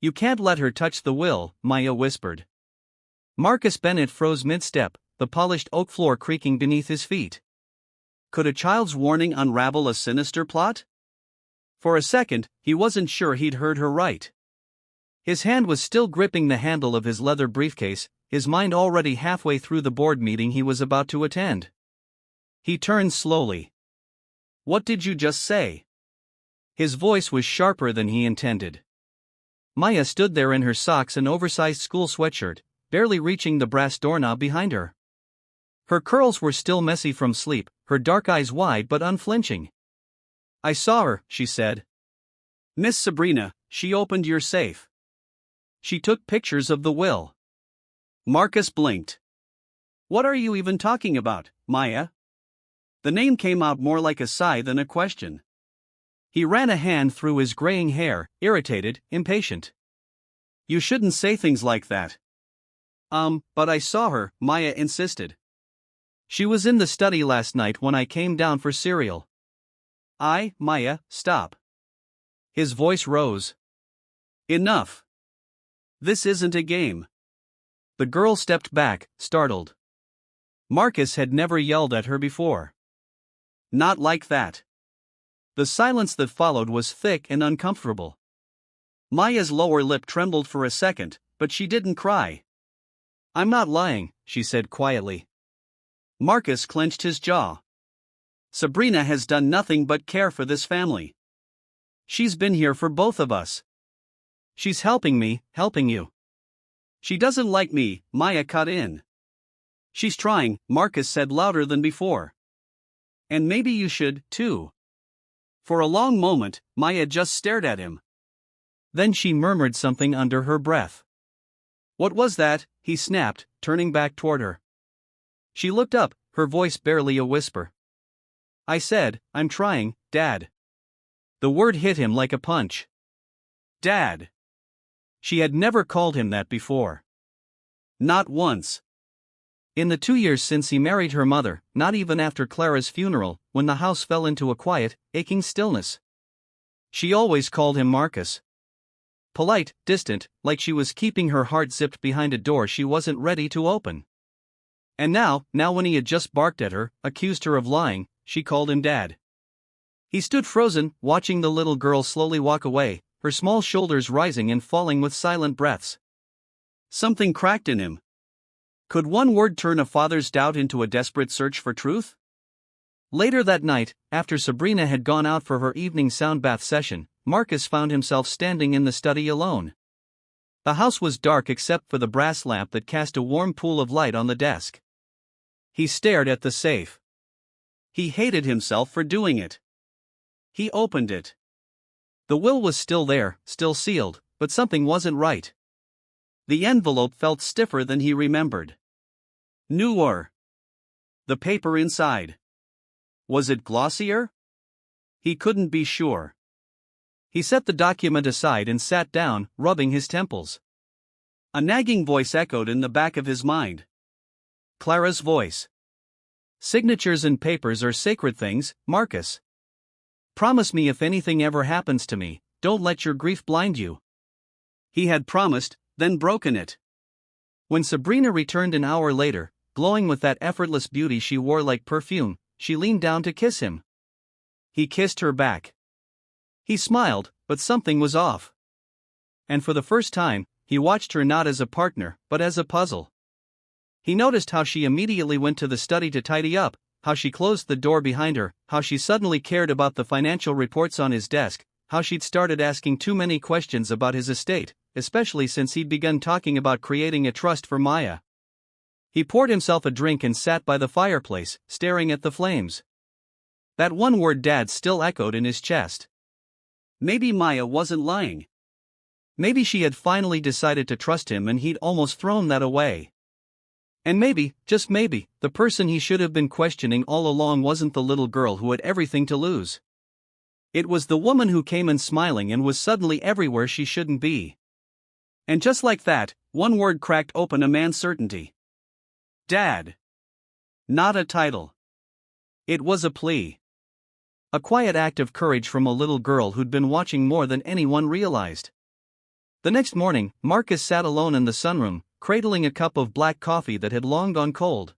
You can't let her touch the will, Maya whispered. Marcus Bennett froze mid-step, the polished oak floor creaking beneath his feet. Could a child's warning unravel a sinister plot? For a second, he wasn't sure he'd heard her right. His hand was still gripping the handle of his leather briefcase, his mind already halfway through the board meeting he was about to attend. He turned slowly. What did you just say? His voice was sharper than he intended. Maya stood there in her socks and oversized school sweatshirt, barely reaching the brass doorknob behind her. Her curls were still messy from sleep, her dark eyes wide but unflinching. I saw her, she said. Miss Sabrina, she opened your safe. She took pictures of the will. Marcus blinked. What are you even talking about, Maya? The name came out more like a sigh than a question. He ran a hand through his graying hair, irritated, impatient. You shouldn't say things like that. But I saw her, Maya insisted. She was in the study last night when I came down for cereal. Maya, stop. His voice rose. Enough. This isn't a game. The girl stepped back, startled. Marcus had never yelled at her before. Not like that. The silence that followed was thick and uncomfortable. Maya's lower lip trembled for a second, but she didn't cry. I'm not lying, she said quietly. Marcus clenched his jaw. Sabrina has done nothing but care for this family. She's been here for both of us. She's helping me, helping you. She doesn't like me, Maya cut in. She's trying, Marcus said louder than before. And maybe you should, too. For a long moment, Maya just stared at him. Then she murmured something under her breath. What was that? He snapped, turning back toward her. She looked up, her voice barely a whisper. I said, I'm trying, Dad. The word hit him like a punch. Dad. She had never called him that before. Not once. In the 2 years since he married her mother, not even after Clara's funeral, when the house fell into a quiet, aching stillness. She always called him Marcus. Polite, distant, like she was keeping her heart zipped behind a door she wasn't ready to open. And now when he had just barked at her, accused her of lying, she called him Dad. He stood frozen, watching the little girl slowly walk away, her small shoulders rising and falling with silent breaths. Something cracked in him. Could one word turn a father's doubt into a desperate search for truth? Later that night, after Sabrina had gone out for her evening sound bath session, Marcus found himself standing in the study alone. The house was dark except for the brass lamp that cast a warm pool of light on the desk. He stared at the safe. He hated himself for doing it. He opened it. The will was still there, still sealed, but something wasn't right. The envelope felt stiffer than he remembered. Newer. The paper inside. Was it glossier? He couldn't be sure. He set the document aside and sat down, rubbing his temples. A nagging voice echoed in the back of his mind. Clara's voice. Signatures and papers are sacred things, Marcus. Promise me if anything ever happens to me, don't let your grief blind you. He had promised, then broken it. When Sabrina returned an hour later, glowing with that effortless beauty she wore like perfume, she leaned down to kiss him. He kissed her back. He smiled, but something was off. And for the first time, he watched her not as a partner, but as a puzzle. He noticed how she immediately went to the study to tidy up, how she closed the door behind her, how she suddenly cared about the financial reports on his desk, how she'd started asking too many questions about his estate, especially since he'd begun talking about creating a trust for Maya. He poured himself a drink and sat by the fireplace, staring at the flames. That one word Dad still echoed in his chest. Maybe Maya wasn't lying. Maybe she had finally decided to trust him and he'd almost thrown that away. And maybe, just maybe, the person he should have been questioning all along wasn't the little girl who had everything to lose. It was the woman who came in smiling and was suddenly everywhere she shouldn't be. And just like that, one word cracked open a man's certainty. Dad. Not a title. It was a plea. A quiet act of courage from a little girl who'd been watching more than anyone realized. The next morning, Marcus sat alone in the sunroom, cradling a cup of black coffee that had long gone cold.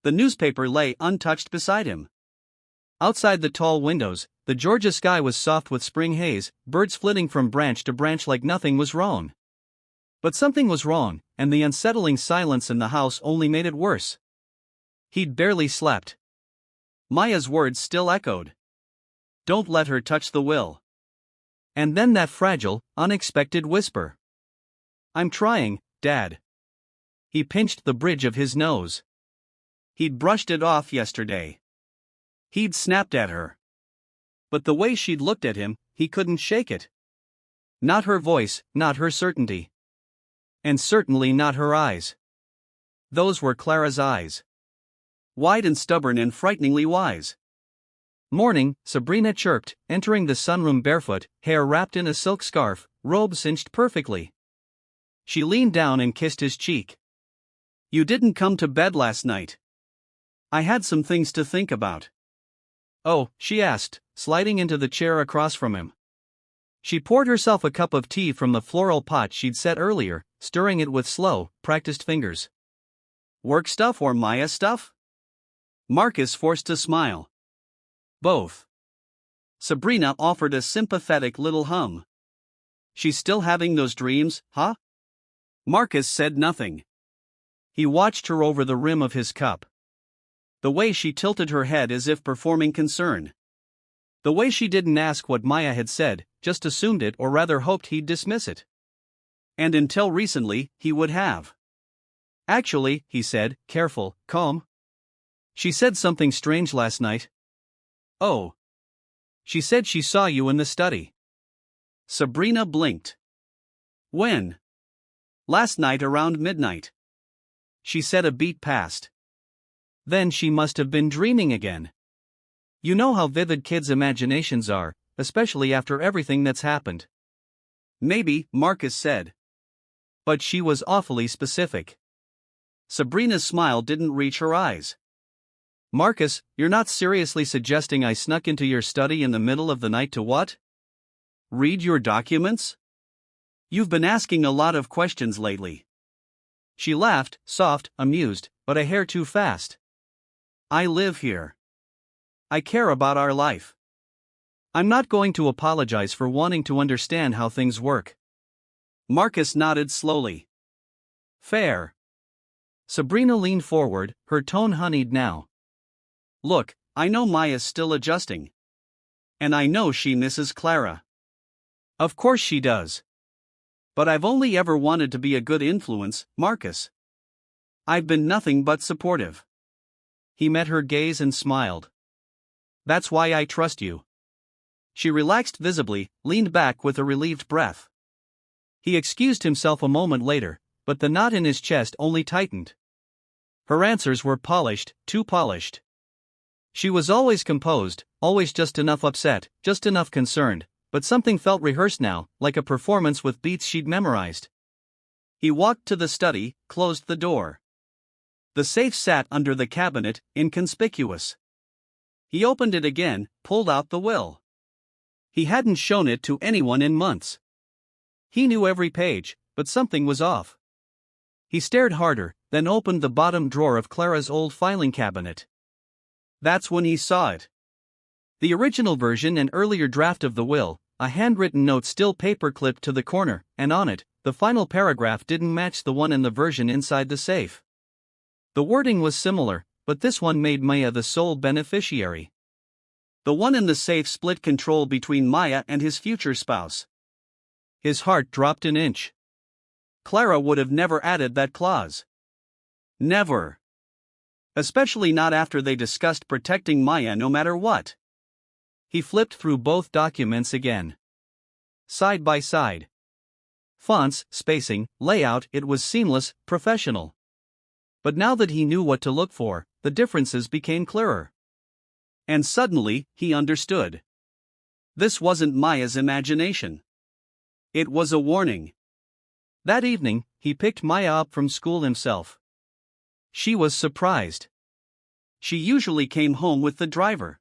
The newspaper lay untouched beside him. Outside the tall windows, the Georgia sky was soft with spring haze, birds flitting from branch to branch like nothing was wrong. But something was wrong, and the unsettling silence in the house only made it worse. He'd barely slept. Maya's words still echoed. "Don't let her touch the will." And then that fragile, unexpected whisper. "I'm trying, Dad." He pinched the bridge of his nose. He'd brushed it off yesterday. He'd snapped at her. But the way she'd looked at him, he couldn't shake it. Not her voice, not her certainty. And certainly not her eyes. Those were Clara's eyes. Wide and stubborn and frighteningly wise. "Morning," Sabrina chirped, entering the sunroom barefoot, hair wrapped in a silk scarf, robe cinched perfectly. She leaned down and kissed his cheek. "You didn't come to bed last night." "I had some things to think about." "Oh," she asked, sliding into the chair across from him. She poured herself a cup of tea from the floral pot she'd set earlier, stirring it with slow, practiced fingers. "Work stuff or Maya stuff?" Marcus forced a smile. "Both." Sabrina offered a sympathetic little hum. "She's still having those dreams, huh?" Marcus said nothing. He watched her over the rim of his cup. The way she tilted her head as if performing concern. The way she didn't ask what Maya had said, just assumed it or rather hoped he'd dismiss it. And until recently, he would have. "Actually," he said, careful, calm. "She said something strange last night." "Oh." "She said she saw you in the study." Sabrina blinked. "When?" "Last night around midnight." She said a beat past. Then she must have been dreaming again. You know how vivid kids' imaginations are, especially after everything that's happened. "Maybe," Marcus said. But she was awfully specific. Sabrina's smile didn't reach her eyes. "Marcus, you're not seriously suggesting I snuck into your study in the middle of the night to what? Read your documents? You've been asking a lot of questions lately." She laughed, soft, amused, but a hair too fast. "I live here. I care about our life. I'm not going to apologize for wanting to understand how things work." Marcus nodded slowly. "Fair." Sabrina leaned forward, her tone honeyed now. "Look, I know Maya's still adjusting. And I know she misses Clara. Of course she does. But I've only ever wanted to be a good influence, Marcus. I've been nothing but supportive." He met her gaze and smiled. "That's why I trust you." She relaxed visibly, leaned back with a relieved breath. He excused himself a moment later, but the knot in his chest only tightened. Her answers were polished, too polished. She was always composed, always just enough upset, just enough concerned, but something felt rehearsed now, like a performance with beats she'd memorized. He walked to the study, closed the door. The safe sat under the cabinet, inconspicuous. He opened it again, pulled out the will. He hadn't shown it to anyone in months. He knew every page, but something was off. He stared harder, then opened the bottom drawer of Clara's old filing cabinet. That's when he saw it. The original version and earlier draft of the will, a handwritten note still paper-clipped to the corner, and on it, the final paragraph didn't match the one in the version inside the safe. The wording was similar, but this one made Maya the sole beneficiary. The one in the safe split control between Maya and his future spouse. His heart dropped an inch. Clara would have never added that clause. Never. Especially not after they discussed protecting Maya no matter what. He flipped through both documents again. Side by side. Fonts, spacing, layout, it was seamless, professional. But now that he knew what to look for, the differences became clearer. And suddenly, he understood. This wasn't Maya's imagination. It was a warning. That evening, he picked Maya up from school himself. She was surprised. She usually came home with the driver.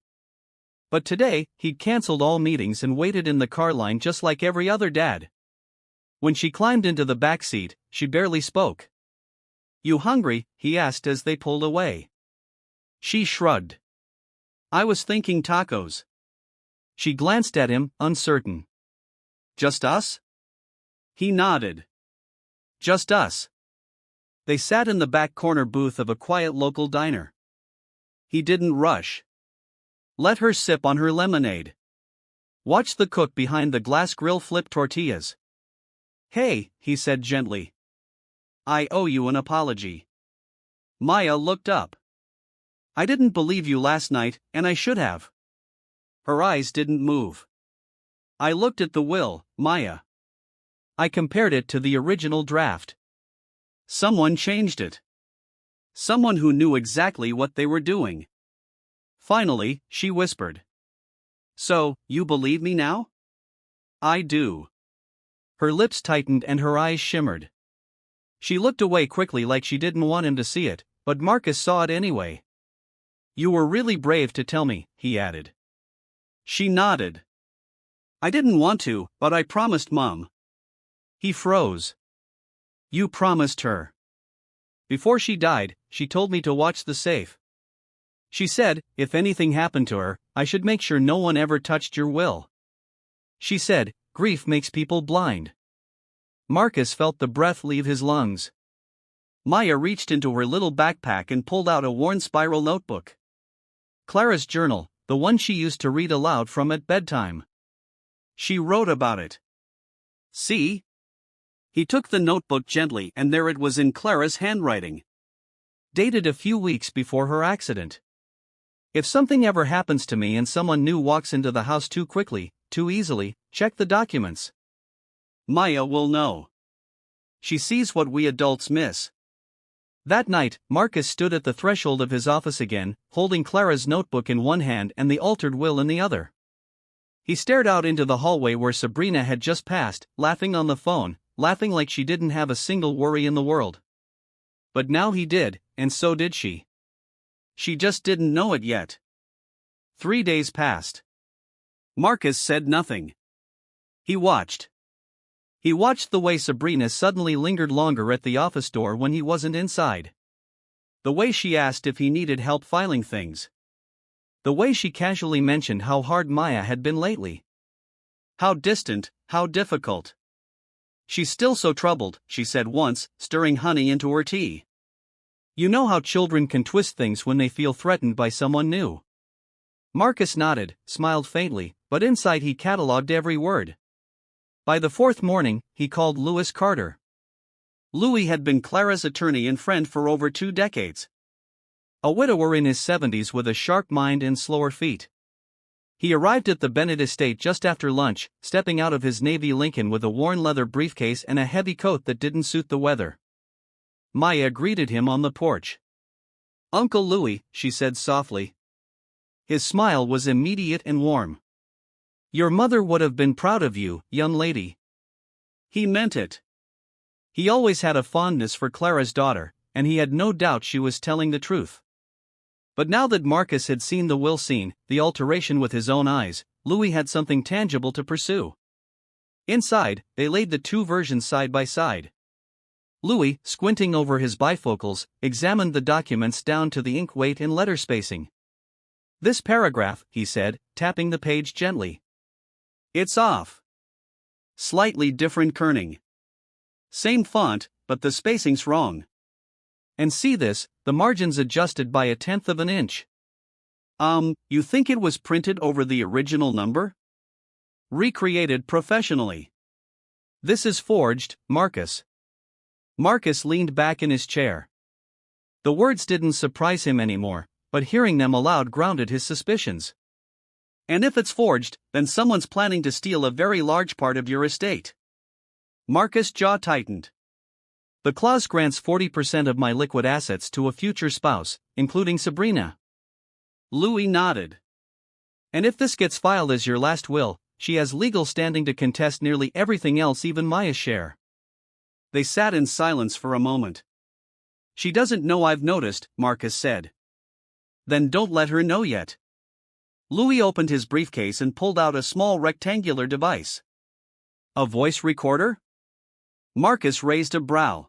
But today, he'd canceled all meetings and waited in the car line just like every other dad. When she climbed into the back seat, she barely spoke. "You hungry?" he asked as they pulled away. She shrugged. "I was thinking tacos." She glanced at him, uncertain. "Just us?" He nodded. "Just us." They sat in the back corner booth of a quiet local diner. He didn't rush. Let her sip on her lemonade. Watch the cook behind the glass grill flip tortillas. "Hey," he said gently. "I owe you an apology." Maya looked up. "I didn't believe you last night, and I should have." Her eyes didn't move. "I looked at the will, Maya. I compared it to the original draft. Someone changed it. Someone who knew exactly what they were doing." Finally, she whispered. "So, you believe me now?" "I do." Her lips tightened and her eyes shimmered. She looked away quickly like she didn't want him to see it, but Marcus saw it anyway. "You were really brave to tell me," he added. She nodded. "I didn't want to, but I promised Mom." He froze. "You promised her." "Before she died, she told me to watch the safe. She said, if anything happened to her, I should make sure no one ever touched your will. She said, grief makes people blind." Marcus felt the breath leave his lungs. Maya reached into her little backpack and pulled out a worn spiral notebook. Clara's journal, the one she used to read aloud from at bedtime. She wrote about it. "See?" He took the notebook gently and there it was in Clara's handwriting. Dated a few weeks before her accident. "If something ever happens to me and someone new walks into the house too quickly, too easily, check the documents. Maya will know. She sees what we adults miss." That night, Marcus stood at the threshold of his office again, holding Clara's notebook in one hand and the altered will in the other. He stared out into the hallway where Sabrina had just passed, laughing on the phone, laughing like she didn't have a single worry in the world. But now he did, and so did she. She just didn't know it yet. 3 days passed. Marcus said nothing. He watched. He watched the way Sabrina suddenly lingered longer at the office door when he wasn't inside. The way she asked if he needed help filing things. The way she casually mentioned how hard Maya had been lately. How distant, how difficult. "She's still so troubled," she said once, stirring honey into her tea. "You know how children can twist things when they feel threatened by someone new." Marcus nodded, smiled faintly, but inside he catalogued every word. By the 4th morning, he called Louis Carter. Louis had been Clara's attorney and friend for over 2 decades. A widower in his 70s with a sharp mind and slower feet. He arrived at the Bennett estate just after lunch, stepping out of his Navy Lincoln with a worn leather briefcase and a heavy coat that didn't suit the weather. Maya greeted him on the porch. "Uncle Louis," she said softly. His smile was immediate and warm. "Your mother would have been proud of you, young lady." He meant it. He always had a fondness for Clara's daughter, and he had no doubt she was telling the truth. But now that Marcus had seen the will scene, the alteration with his own eyes, Louis had something tangible to pursue. Inside, they laid the two versions side by side. Louis, squinting over his bifocals, examined the documents down to the ink weight and letter spacing. "This paragraph," he said, tapping the page gently. "It's off. Slightly different kerning. Same font, but the spacing's wrong. And see this, the margin's adjusted by 1/10 of an inch. You think it was printed over the original number? Recreated professionally. This is forged, Marcus." Marcus leaned back in his chair. The words didn't surprise him anymore, but hearing them aloud grounded his suspicions. "And if it's forged, then someone's planning to steal a very large part of your estate." Marcus' jaw tightened. "The clause grants 40% of my liquid assets to a future spouse, including Sabrina." Louis nodded. "And if this gets filed as your last will, she has legal standing to contest nearly everything else, even Maya's share." They sat in silence for a moment. "She doesn't know I've noticed," Marcus said. "Then don't let her know yet." Louis opened his briefcase and pulled out a small rectangular device. "A voice recorder?" Marcus raised a brow.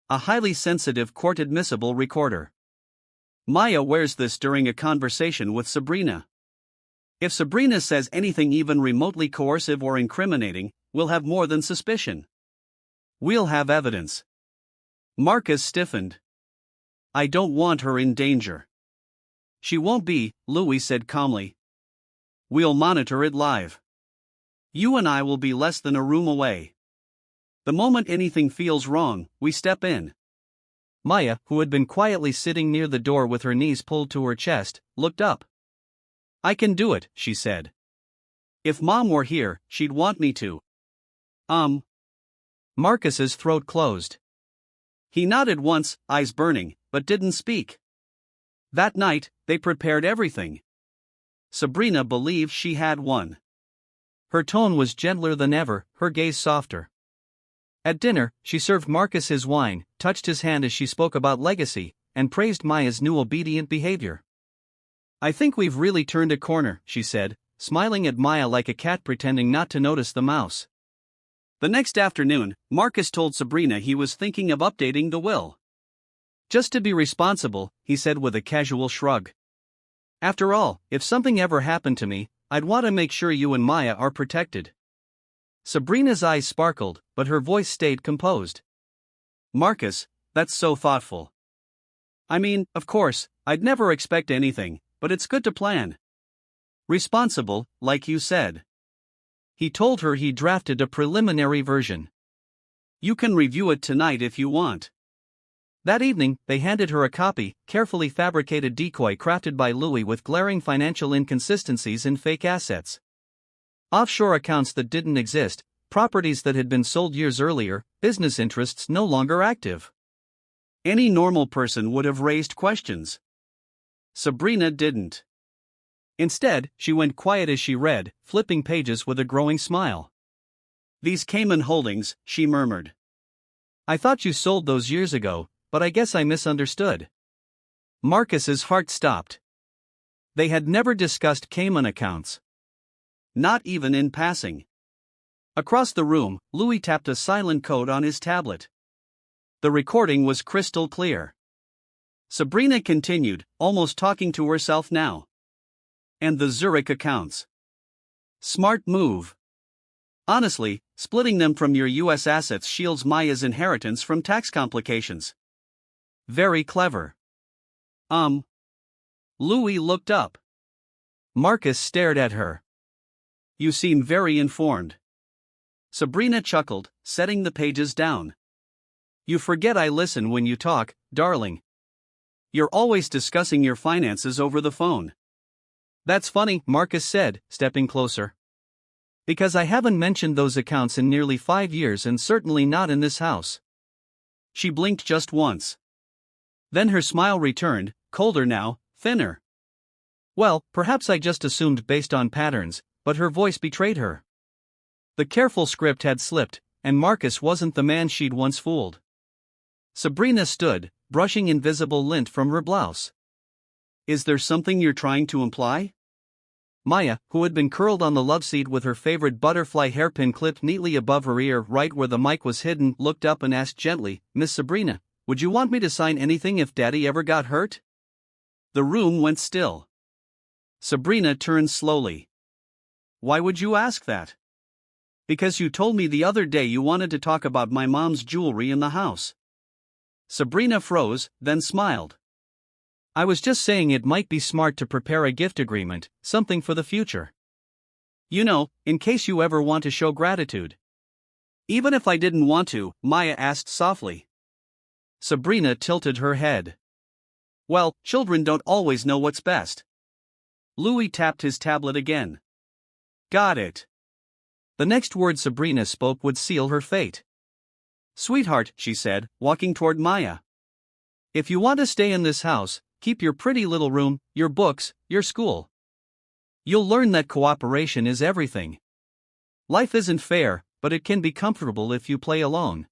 A highly sensitive court-admissible recorder. Maya wears this during a conversation with Sabrina. If Sabrina says anything even remotely coercive or incriminating, we'll have more than suspicion. We'll have evidence. Marcus stiffened. I don't want her in danger. She won't be, Louis said calmly. We'll monitor it live. You and I will be less than a room away. The moment anything feels wrong, we step in. Maya, who had been quietly sitting near the door with her knees pulled to her chest, looked up. I can do it, she said. If Mom were here, she'd want me to. Marcus's throat closed. He nodded once, eyes burning, but didn't speak. That night, they prepared everything. Sabrina believed she had won. Her tone was gentler than ever, her gaze softer. At dinner, she served Marcus his wine, touched his hand as she spoke about legacy, and praised Maya's new obedient behavior. I think we've really turned a corner, she said, smiling at Maya like a cat pretending not to notice the mouse. The next afternoon, Marcus told Sabrina he was thinking of updating the will. Just to be responsible, he said with a casual shrug. After all, if something ever happened to me, I'd want to make sure you and Maya are protected. Sabrina's eyes sparkled, but her voice stayed composed. Marcus, that's so thoughtful. I mean, of course, I'd never expect anything, but it's good to plan. Responsible, like you said. He told her he drafted a preliminary version. You can review it tonight if you want. That evening, they handed her a copy, carefully fabricated decoy crafted by Louis with glaring financial inconsistencies and fake assets. Offshore accounts that didn't exist, properties that had been sold years earlier, business interests no longer active. Any normal person would have raised questions. Sabrina didn't. Instead, she went quiet as she read, flipping pages with a growing smile. These Cayman holdings, she murmured. I thought you sold those years ago, but I guess I misunderstood. Marcus's heart stopped. They had never discussed Cayman accounts. Not even in passing. Across the room, Louis tapped a silent code on his tablet. The recording was crystal clear. Sabrina continued, almost talking to herself now. And the Zurich accounts. Smart move. Honestly, splitting them from your U.S. assets shields Maya's inheritance from tax complications. Very clever. Louis looked up. Marcus stared at her. You seem very informed. Sabrina chuckled, setting the pages down. You forget I listen when you talk, darling. You're always discussing your finances over the phone. That's funny, Marcus said, stepping closer. Because I haven't mentioned those accounts in nearly 5 years and certainly not in this house. She blinked just once. Then her smile returned, colder now, thinner. Well, perhaps I just assumed based on patterns, but her voice betrayed her. The careful script had slipped, and Marcus wasn't the man she'd once fooled. Sabrina stood, brushing invisible lint from her blouse. Is there something you're trying to imply? Maya, who had been curled on the love seat with her favorite butterfly hairpin clipped neatly above her ear right where the mic was hidden, looked up and asked gently, Miss Sabrina, would you want me to sign anything if Daddy ever got hurt? The room went still. Sabrina turned slowly. Why would you ask that? Because you told me the other day you wanted to talk about my mom's jewelry in the house. Sabrina froze, then smiled. I was just saying it might be smart to prepare a gift agreement, something for the future. You know, in case you ever want to show gratitude. Even if I didn't want to, Maya asked softly. Sabrina tilted her head. Well, children don't always know what's best. Louis tapped his tablet again. Got it. The next word Sabrina spoke would seal her fate. Sweetheart, she said, walking toward Maya. If you want to stay in this house, keep your pretty little room, your books, your school. You'll learn that cooperation is everything. Life isn't fair, but it can be comfortable if you play alone.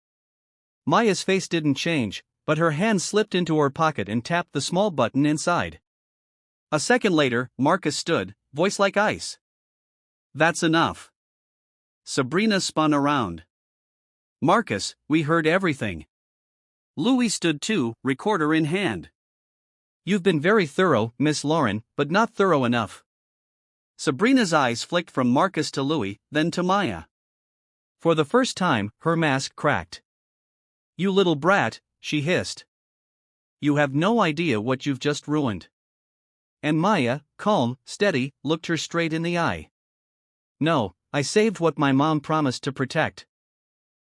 Maya's face didn't change, but her hand slipped into her pocket and tapped the small button inside. A second later, Marcus stood, voice like ice. That's enough. Sabrina spun around. Marcus, we heard everything. Louis stood too, recorder in hand. You've been very thorough, Miss Lauren, but not thorough enough. Sabrina's eyes flicked from Marcus to Louis, then to Maya. For the first time, her mask cracked. You little brat, she hissed. You have no idea what you've just ruined. And Maya, calm, steady, looked her straight in the eye. No, I saved what my mom promised to protect.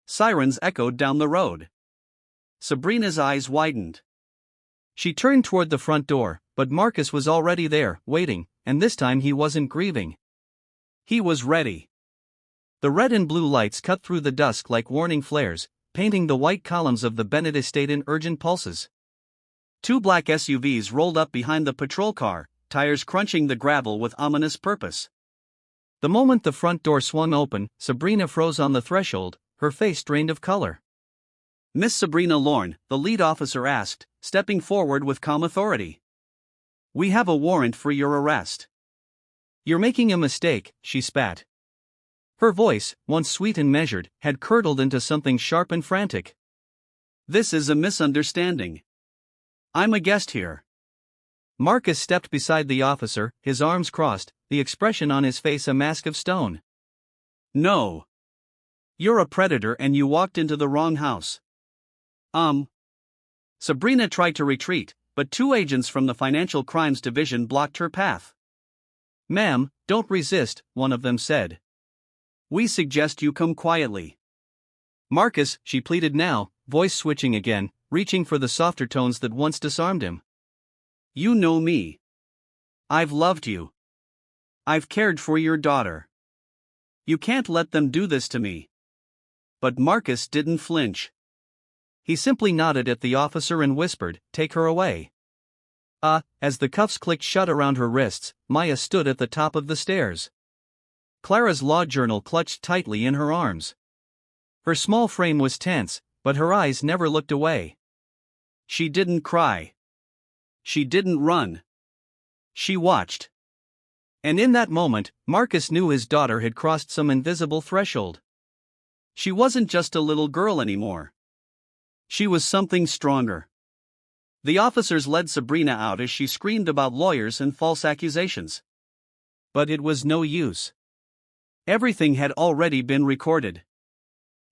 Sirens echoed down the road. Sabrina's eyes widened. She turned toward the front door, but Marcus was already there, waiting, and this time he wasn't grieving. He was ready. The red and blue lights cut through the dusk like warning flares, painting the white columns of the Bennett estate in urgent pulses. Two black SUVs rolled up behind the patrol car, tires crunching the gravel with ominous purpose. The moment the front door swung open, Sabrina froze on the threshold, her face drained of color. Miss Sabrina Lorne, the lead officer asked, stepping forward with calm authority. We have a warrant for your arrest. You're making a mistake, she spat. Her voice, once sweet and measured, had curdled into something sharp and frantic. This is a misunderstanding. I'm a guest here. Marcus stepped beside the officer, his arms crossed, the expression on his face a mask of stone. No. You're a predator and you walked into the wrong house. Sabrina tried to retreat, but two agents from the Financial Crimes Division blocked her path. Ma'am, don't resist, one of them said. We suggest you come quietly. Marcus, she pleaded now, voice switching again, reaching for the softer tones that once disarmed him. You know me. I've loved you. I've cared for your daughter. You can't let them do this to me. But Marcus didn't flinch. He simply nodded at the officer and whispered, Take her away. As the cuffs clicked shut around her wrists, Maya stood at the top of the stairs. Clara's law journal clutched tightly in her arms. Her small frame was tense, but her eyes never looked away. She didn't cry. She didn't run. She watched. And in that moment, Marcus knew his daughter had crossed some invisible threshold. She wasn't just a little girl anymore. She was something stronger. The officers led Sabrina out as she screamed about lawyers and false accusations. But it was no use. Everything had already been recorded.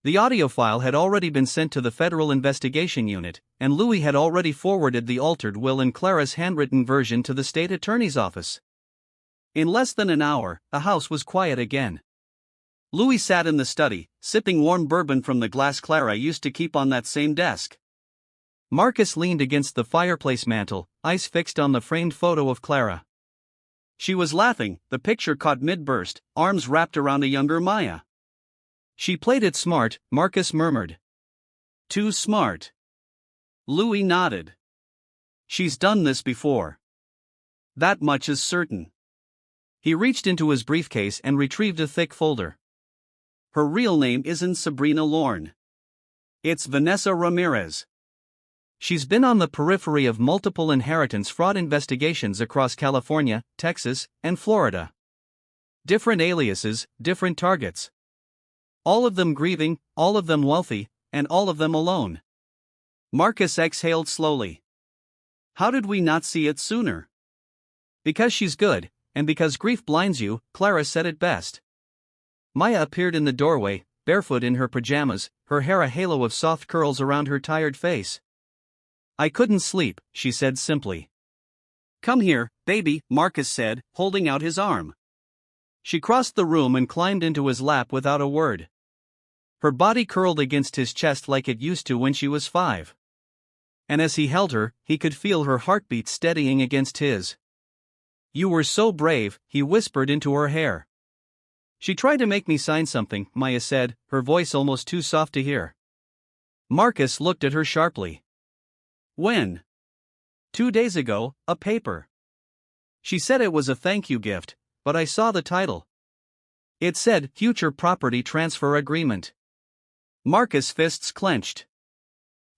The audio file had already been sent to the Federal Investigation Unit, and Louis had already forwarded the altered will and Clara's handwritten version to the state attorney's office. In less than an hour, the house was quiet again. Louis sat in the study, sipping warm bourbon from the glass Clara used to keep on that same desk. Marcus leaned against the fireplace mantel, eyes fixed on the framed photo of Clara. She was laughing, the picture caught mid-burst, arms wrapped around a younger Maya. She played it smart, Marcus murmured. Too smart. Louis nodded. She's done this before. That much is certain. He reached into his briefcase and retrieved a thick folder. Her real name isn't Sabrina Lorne. It's Vanessa Ramirez. She's been on the periphery of multiple inheritance fraud investigations across California, Texas, and Florida. Different aliases, different targets. All of them grieving, all of them wealthy, and all of them alone. Marcus exhaled slowly. How did we not see it sooner? Because she's good, and because grief blinds you, Clara said it best. Maya appeared in the doorway, barefoot in her pajamas, her hair a halo of soft curls around her tired face. I couldn't sleep, she said simply. Come here, baby, Marcus said, holding out his arm. She crossed the room and climbed into his lap without a word. Her body curled against his chest like it used to when she was 5. And as he held her, he could feel her heartbeat steadying against his. You were so brave, he whispered into her hair. She tried to make me sign something, Maya said, her voice almost too soft to hear. Marcus looked at her sharply. When? 2 days ago, a paper. She said it was a thank you gift, but I saw the title. It said Future Property Transfer Agreement. Marcus' fists clenched.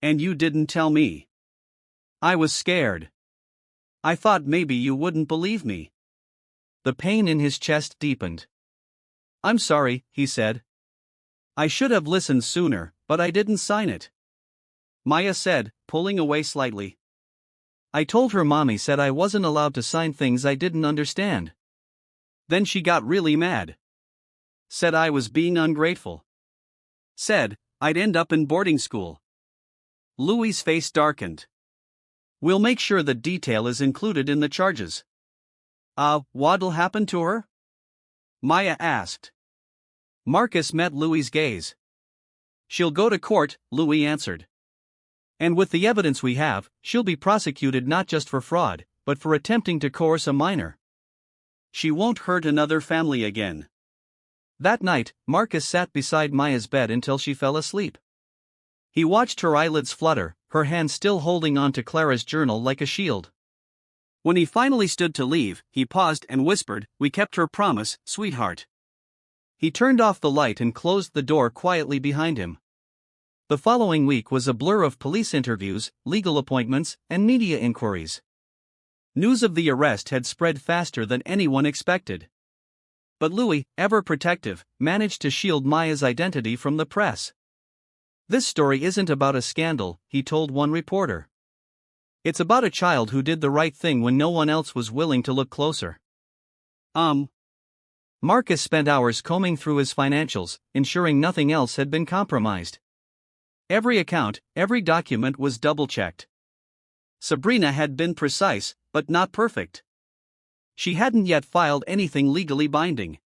And you didn't tell me. I was scared. I thought maybe you wouldn't believe me. The pain in his chest deepened. I'm sorry, he said. I should have listened sooner, but I didn't sign it, Maya said, pulling away slightly. I told her mommy said I wasn't allowed to sign things I didn't understand. Then she got really mad. Said I was being ungrateful. Said I'd end up in boarding school. Louie's face darkened. We'll make sure the detail is included in the charges. What'll happen to her? Maya asked. Marcus met Louie's gaze. She'll go to court, Louie answered. And with the evidence we have, she'll be prosecuted not just for fraud, but for attempting to coerce a minor. She won't hurt another family again. That night, Marcus sat beside Maya's bed until she fell asleep. He watched her eyelids flutter, her hand still holding on to Clara's journal like a shield. When he finally stood to leave, he paused and whispered, "We kept her promise, sweetheart." He turned off the light and closed the door quietly behind him. The following week was a blur of police interviews, legal appointments, and media inquiries. News of the arrest had spread faster than anyone expected. But Louie, ever protective, managed to shield Maya's identity from the press. This story isn't about a scandal, he told one reporter. It's about a child who did the right thing when no one else was willing to look closer. Marcus spent hours combing through his financials, ensuring nothing else had been compromised. Every account, every document was double-checked. Sabrina had been precise, but not perfect. She hadn't yet filed anything legally binding.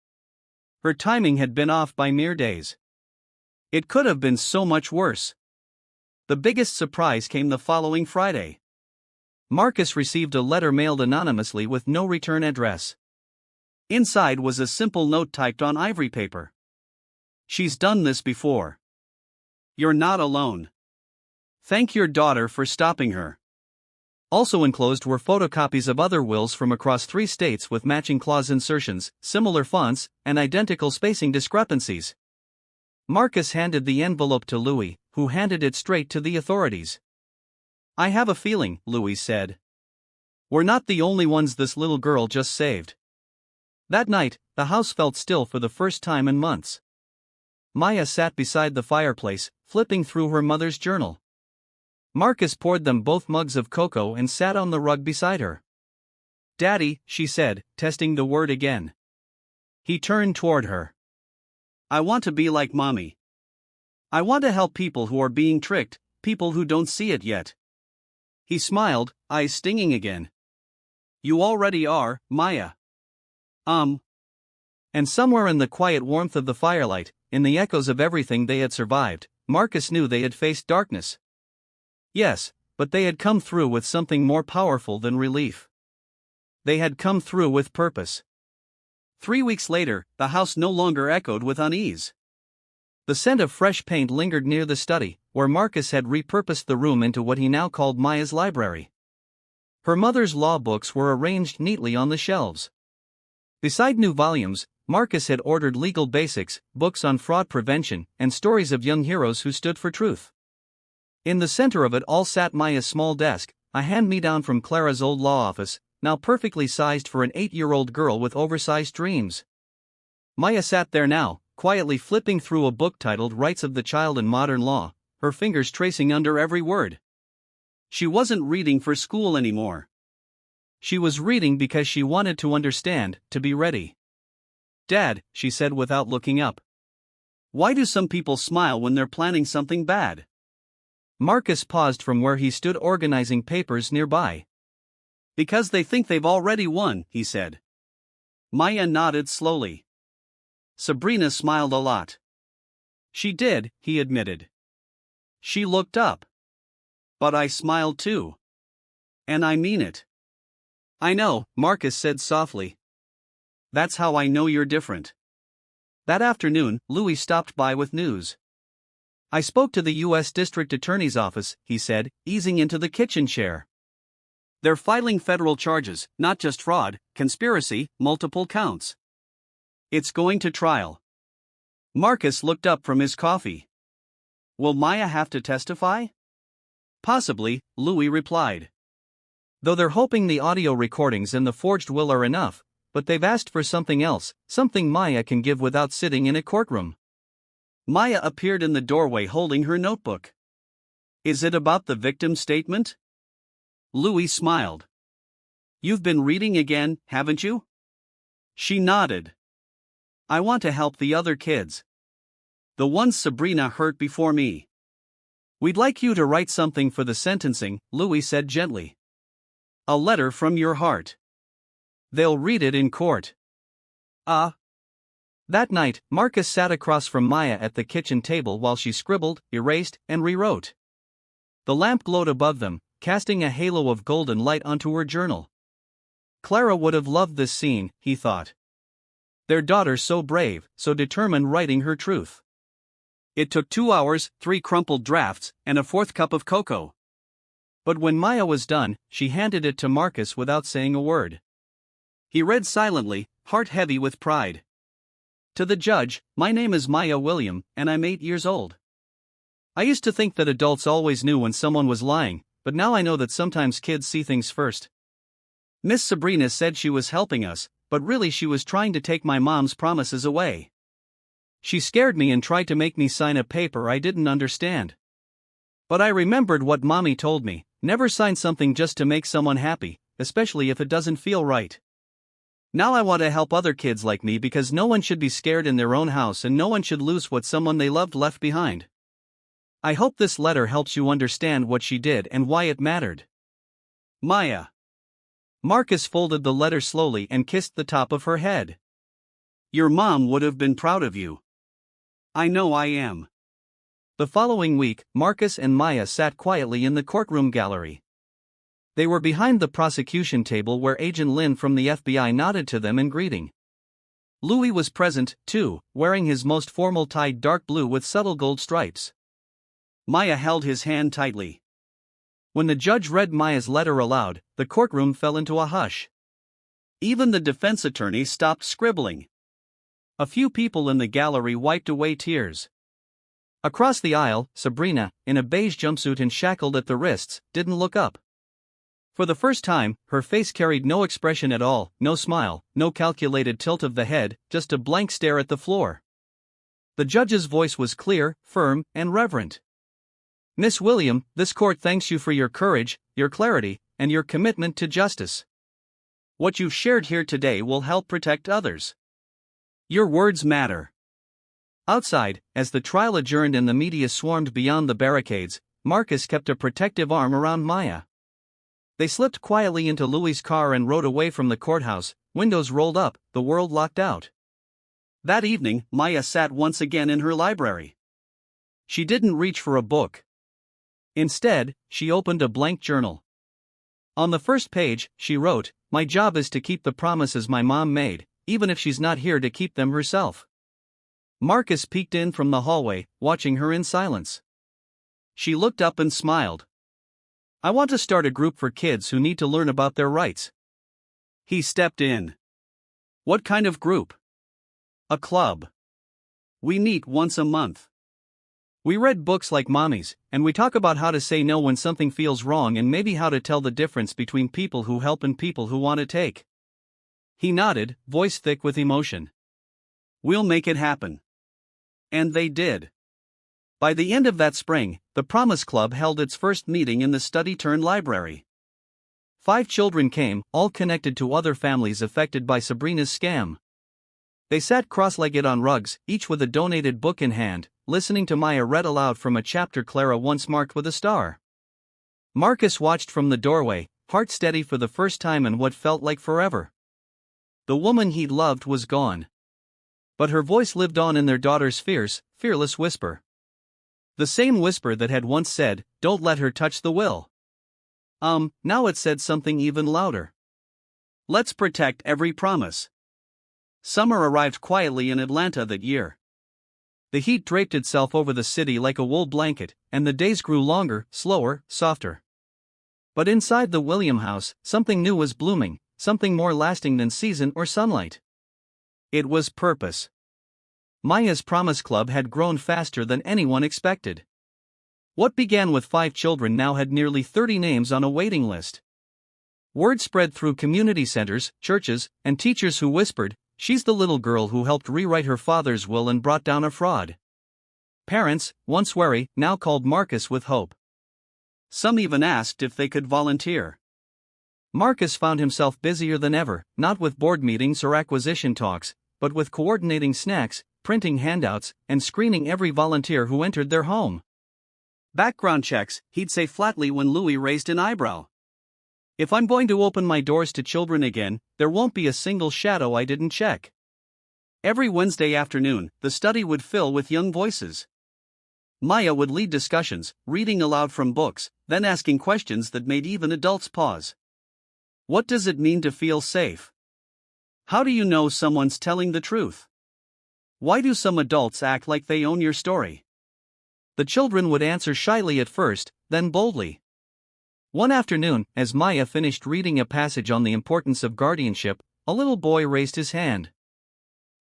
Her timing had been off by mere days. It could have been so much worse. The biggest surprise came the following Friday. Marcus received a letter mailed anonymously with no return address. Inside was a simple note typed on ivory paper. She's done this before. You're not alone. Thank your daughter for stopping her. Also enclosed were photocopies of other wills from across 3 states with matching clause insertions, similar fonts, and identical spacing discrepancies. Marcus handed the envelope to Louie, who handed it straight to the authorities. I have a feeling, Louie said. We're not the only ones this little girl just saved. That night, the house felt still for the first time in months. Maya sat beside the fireplace, flipping through her mother's journal. Marcus poured them both mugs of cocoa and sat on the rug beside her. Daddy, she said, testing the word again. He turned toward her. I want to be like Mommy. I want to help people who are being tricked, people who don't see it yet. He smiled, eyes stinging again. You already are, Maya. And somewhere in the quiet warmth of the firelight, in the echoes of everything they had survived, Marcus knew they had faced darkness. Yes, but they had come through with something more powerful than relief. They had come through with purpose. 3 weeks later, the house no longer echoed with unease. The scent of fresh paint lingered near the study, where Marcus had repurposed the room into what he now called Maya's library. Her mother's law books were arranged neatly on the shelves. Beside new volumes, Marcus had ordered legal basics, books on fraud prevention, and stories of young heroes who stood for truth. In the center of it all sat Maya's small desk, a hand-me-down from Clara's old law office, now perfectly sized for an 8-year-old girl with oversized dreams. Maya sat there now, quietly flipping through a book titled Rights of the Child in Modern Law, her fingers tracing under every word. She wasn't reading for school anymore. She was reading because she wanted to understand, to be ready. Dad, she said without looking up. Why do some people smile when they're planning something bad? Marcus paused from where he stood organizing papers nearby. Because they think they've already won, he said. Maya nodded slowly. Sabrina smiled a lot. She did, he admitted. She looked up. But I smiled too. And I mean it. I know, Marcus said softly. That's how I know you're different. That afternoon, Louie stopped by with news. I spoke to the U.S. District Attorney's Office, he said, easing into the kitchen chair. They're filing federal charges, not just fraud, conspiracy, multiple counts. It's going to trial. Marcus looked up from his coffee. Will Maya have to testify? Possibly, Louie replied. Though they're hoping the audio recordings and the forged will are enough, but they've asked for something else, something Maya can give without sitting in a courtroom. Maya appeared in the doorway holding her notebook. Is it about the victim statement? Louis smiled. You've been reading again, haven't you? She nodded. I want to help the other kids. The ones Sabrina hurt before me. We'd like you to write something for the sentencing, Louis said gently. A letter from your heart. They'll read it in court. That night, Marcus sat across from Maya at the kitchen table while she scribbled, erased, and rewrote. The lamp glowed above them, casting a halo of golden light onto her journal. Clara would have loved this scene, he thought. Their daughter so brave, so determined, writing her truth. It took 2 hours, 3 crumpled drafts, and a 4th cup of cocoa. But when Maya was done, she handed it to Marcus without saying a word. He read silently, heart heavy with pride. To the judge, my name is Maya William, and I'm 8 years old. I used to think that adults always knew when someone was lying, but now I know that sometimes kids see things first. Miss Sabrina said she was helping us, but really she was trying to take my mom's promises away. She scared me and tried to make me sign a paper I didn't understand. But I remembered what Mommy told me, never sign something just to make someone happy, especially if it doesn't feel right. Now I want to help other kids like me because no one should be scared in their own house and no one should lose what someone they loved left behind. I hope this letter helps you understand what she did and why it mattered. Maya. Marcus folded the letter slowly and kissed the top of her head. Your mom would have been proud of you. I know I am. The following week, Marcus and Maya sat quietly in the courtroom gallery. They were behind the prosecution table where Agent Lin from the FBI nodded to them in greeting. Louis was present, too, wearing his most formal tie dark blue with subtle gold stripes. Maya held his hand tightly. When the judge read Maya's letter aloud, the courtroom fell into a hush. Even the defense attorney stopped scribbling. A few people in the gallery wiped away tears. Across the aisle, Sabrina, in a beige jumpsuit and shackled at the wrists, didn't look up. For the first time, her face carried no expression at all, no smile, no calculated tilt of the head, just a blank stare at the floor. The judge's voice was clear, firm, and reverent. Miss William, this court thanks you for your courage, your clarity, and your commitment to justice. What you've shared here today will help protect others. Your words matter. Outside, as the trial adjourned and the media swarmed beyond the barricades, Marcus kept a protective arm around Maya. They slipped quietly into Louis's car and rode away from the courthouse, windows rolled up, the world locked out. That evening, Maya sat once again in her library. She didn't reach for a book. Instead, she opened a blank journal. On the first page, she wrote, "My job is to keep the promises my mom made, even if she's not here to keep them herself." Marcus peeked in from the hallway, watching her in silence. She looked up and smiled. I want to start a group for kids who need to learn about their rights. He stepped in. What kind of group? A club. We meet once a month. We read books like Mommy's, and we talk about how to say no when something feels wrong and maybe how to tell the difference between people who help and people who want to take. He nodded, voice thick with emotion. We'll make it happen. And they did. By the end of that spring, the Promise Club held its first meeting in the study-turned-library. 5 children came, all connected to other families affected by Sabrina's scam. They sat cross-legged on rugs, each with a donated book in hand, listening to Maya read aloud from a chapter Clara once marked with a star. Marcus watched from the doorway, heart steady for the first time in what felt like forever. The woman he'd loved was gone. But her voice lived on in their daughter's fierce, fearless whisper. The same whisper that had once said, "Don't let her touch the will." Now it said something even louder. Let's protect every promise. Summer arrived quietly in Atlanta that year. The heat draped itself over the city like a wool blanket, and the days grew longer, slower, softer. But inside the William house, something new was blooming, something more lasting than season or sunlight. It was purpose. Maya's Promise Club had grown faster than anyone expected. What began with 5 children now had nearly 30 names on a waiting list. Word spread through community centers, churches, and teachers who whispered, "She's the little girl who helped rewrite her father's will and brought down a fraud." Parents, once wary, now called Marcus with hope. Some even asked if they could volunteer. Marcus found himself busier than ever, not with board meetings or acquisition talks, but with coordinating snacks, printing handouts, and screening every volunteer who entered their home. Background checks, he'd say flatly when Louis raised an eyebrow. If I'm going to open my doors to children again, there won't be a single shadow I didn't check. Every Wednesday afternoon, the study would fill with young voices. Maya would lead discussions, reading aloud from books, then asking questions that made even adults pause. What does it mean to feel safe? How do you know someone's telling the truth? Why do some adults act like they own your story? The children would answer shyly at first, then boldly. One afternoon, as Maya finished reading a passage on the importance of guardianship, a little boy raised his hand.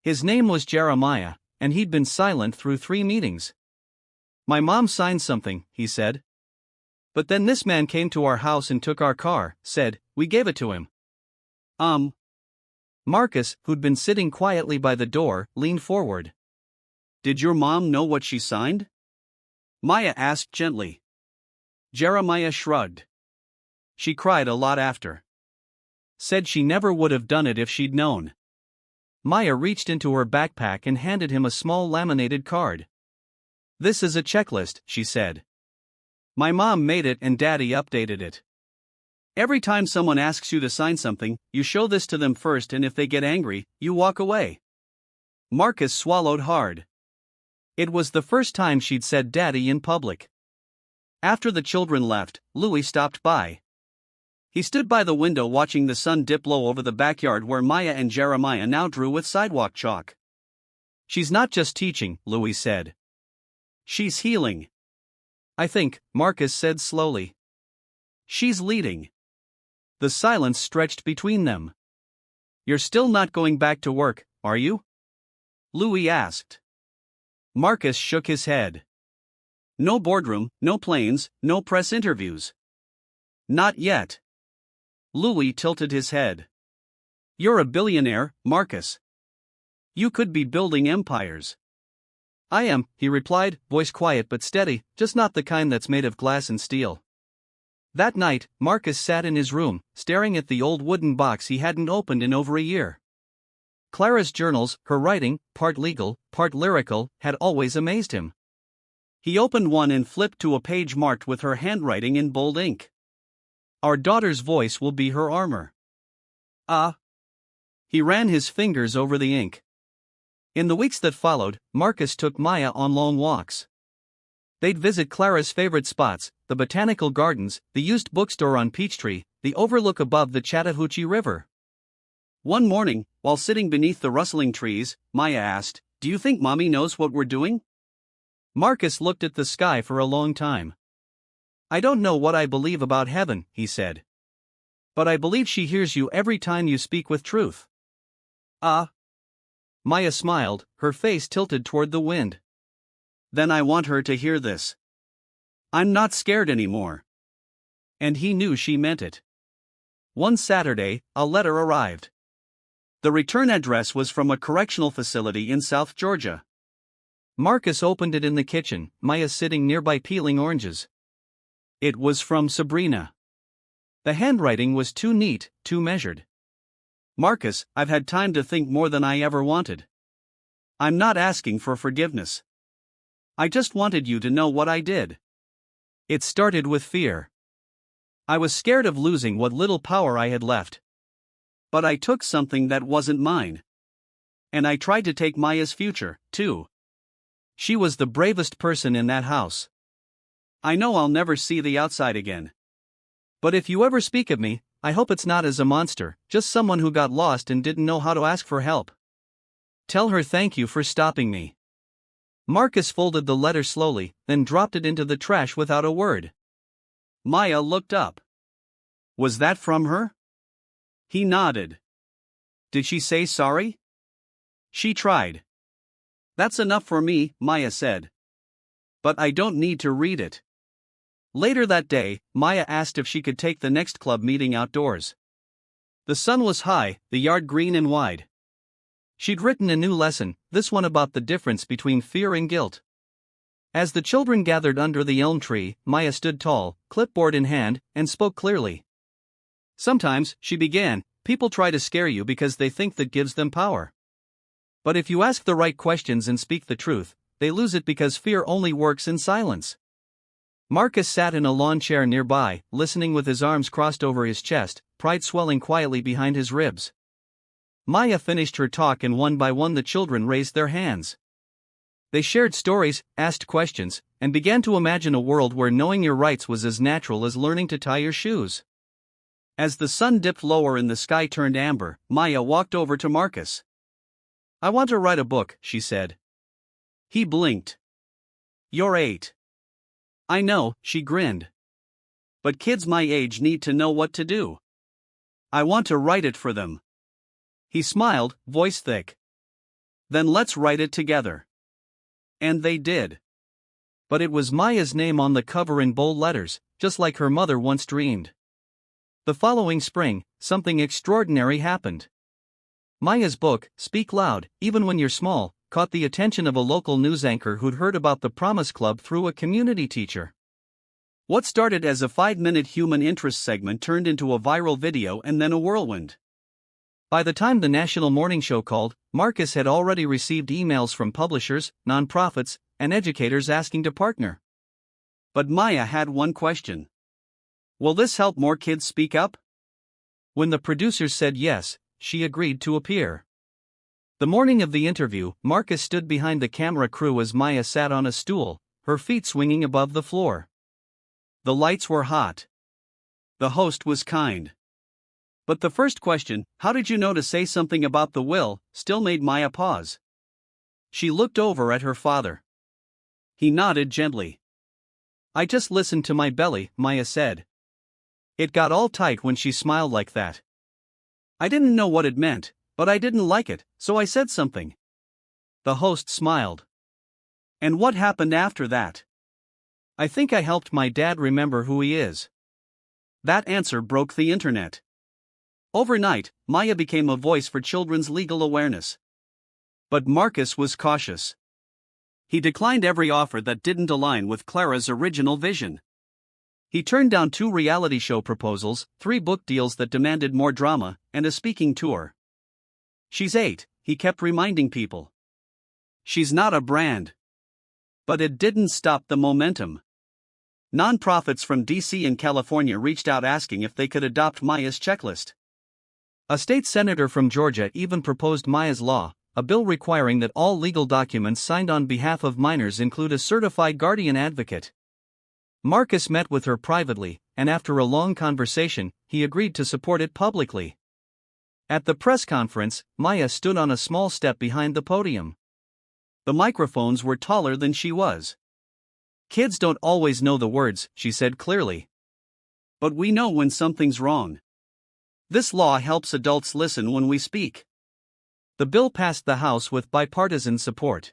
His name was Jeremiah, and he'd been silent through 3 meetings. My mom signed something, he said. But then this man came to our house and took our car, said, we gave it to him. Marcus, who'd been sitting quietly by the door, leaned forward. Did your mom know what she signed? Maya asked gently. Jeremiah shrugged. She cried a lot after. Said she never would have done it if she'd known. Maya reached into her backpack and handed him a small laminated card. This is a checklist, she said. My mom made it and Daddy updated it. Every time someone asks you to sign something, you show this to them first, and if they get angry, you walk away. Marcus swallowed hard. It was the first time she'd said Daddy in public. After the children left, Louis stopped by. He stood by the window watching the sun dip low over the backyard where Maya and Jeremiah now drew with sidewalk chalk. She's not just teaching, Louis said. She's healing. I think, Marcus said slowly. She's leading. The silence stretched between them. You're still not going back to work, are you? Louis asked. Marcus shook his head. No boardroom, no planes, no press interviews. Not yet. Louis tilted his head. You're a billionaire, Marcus. You could be building empires. I am, he replied, voice quiet but steady, just not the kind that's made of glass and steel. That night, Marcus sat in his room, staring at the old wooden box he hadn't opened in over a year. Clara's journals, her writing, part legal, part lyrical, had always amazed him. He opened one and flipped to a page marked with her handwriting in bold ink. Our daughter's voice will be her armor. He ran his fingers over the ink. In the weeks that followed, Marcus took Maya on long walks. They'd visit Clara's favorite spots, the botanical gardens, the used bookstore on Peachtree, the overlook above the Chattahoochee River. One morning, while sitting beneath the rustling trees, Maya asked, Do you think Mommy knows what we're doing? Marcus looked at the sky for a long time. I don't know what I believe about heaven, he said. But I believe she hears you every time you speak with truth. Maya smiled, her face tilted toward the wind. Then I want her to hear this. I'm not scared anymore. And he knew she meant it. One Saturday, a letter arrived. The return address was from a correctional facility in South Georgia. Marcus opened it in the kitchen, Maya sitting nearby peeling oranges. It was from Sabrina. The handwriting was too neat, too measured. Marcus, I've had time to think more than I ever wanted. I'm not asking for forgiveness. I just wanted you to know what I did. It started with fear. I was scared of losing what little power I had left. But I took something that wasn't mine. And I tried to take Maya's future, too. She was the bravest person in that house. I know I'll never see the outside again. But if you ever speak of me, I hope it's not as a monster, just someone who got lost and didn't know how to ask for help. Tell her thank you for stopping me. Marcus folded the letter slowly, then dropped it into the trash without a word. Maya looked up. Was that from her? He nodded. Did she say sorry? She tried. That's enough for me, Maya said. But I don't need to read it. Later that day, Maya asked if she could take the next club meeting outdoors. The sun was high, the yard green and wide. She'd written a new lesson, this one about the difference between fear and guilt. As the children gathered under the elm tree, Maya stood tall, clipboard in hand, and spoke clearly. Sometimes, she began, people try to scare you because they think that gives them power. But if you ask the right questions and speak the truth, they lose it because fear only works in silence. Marcus sat in a lawn chair nearby, listening with his arms crossed over his chest, pride swelling quietly behind his ribs. Maya finished her talk and one by one the children raised their hands. They shared stories, asked questions, and began to imagine a world where knowing your rights was as natural as learning to tie your shoes. As the sun dipped lower and the sky turned amber, Maya walked over to Marcus. "I want to write a book," she said. He blinked. "You're 8. "I know," she grinned. "But kids my age need to know what to do. I want to write it for them." He smiled, voice thick. "Then let's write it together." And they did. But it was Maya's name on the cover in bold letters, just like her mother once dreamed. The following spring, something extraordinary happened. Maya's book, Speak Loud, Even When You're Small, caught the attention of a local news anchor who'd heard about the Promise Club through a community teacher. What started as a 5-minute human interest segment turned into a viral video and then a whirlwind. By the time the national morning show called, Marcus had already received emails from publishers, nonprofits, and educators asking to partner. But Maya had one question. Will this help more kids speak up? When the producers said yes, she agreed to appear. The morning of the interview, Marcus stood behind the camera crew as Maya sat on a stool, her feet swinging above the floor. The lights were hot. The host was kind. But the first question, how did you know to say something about the will, still made Maya pause. She looked over at her father. He nodded gently. I just listened to my belly, Maya said. It got all tight when she smiled like that. I didn't know what it meant, but I didn't like it, so I said something. The host smiled. And what happened after that? I think I helped my dad remember who he is. That answer broke the internet. Overnight, Maya became a voice for children's legal awareness. But Marcus was cautious. He declined every offer that didn't align with Clara's original vision. He turned down 2 reality show proposals, 3 book deals that demanded more drama, and a speaking tour. She's 8, he kept reminding people. She's not a brand. But it didn't stop the momentum. Nonprofits from DC and California reached out asking if they could adopt Maya's checklist. A state senator from Georgia even proposed Maya's Law, a bill requiring that all legal documents signed on behalf of minors include a certified guardian advocate. Marcus met with her privately, and after a long conversation, he agreed to support it publicly. At the press conference, Maya stood on a small step behind the podium. The microphones were taller than she was. Kids don't always know the words, she said clearly. But we know when something's wrong. This law helps adults listen when we speak. The bill passed the House with bipartisan support.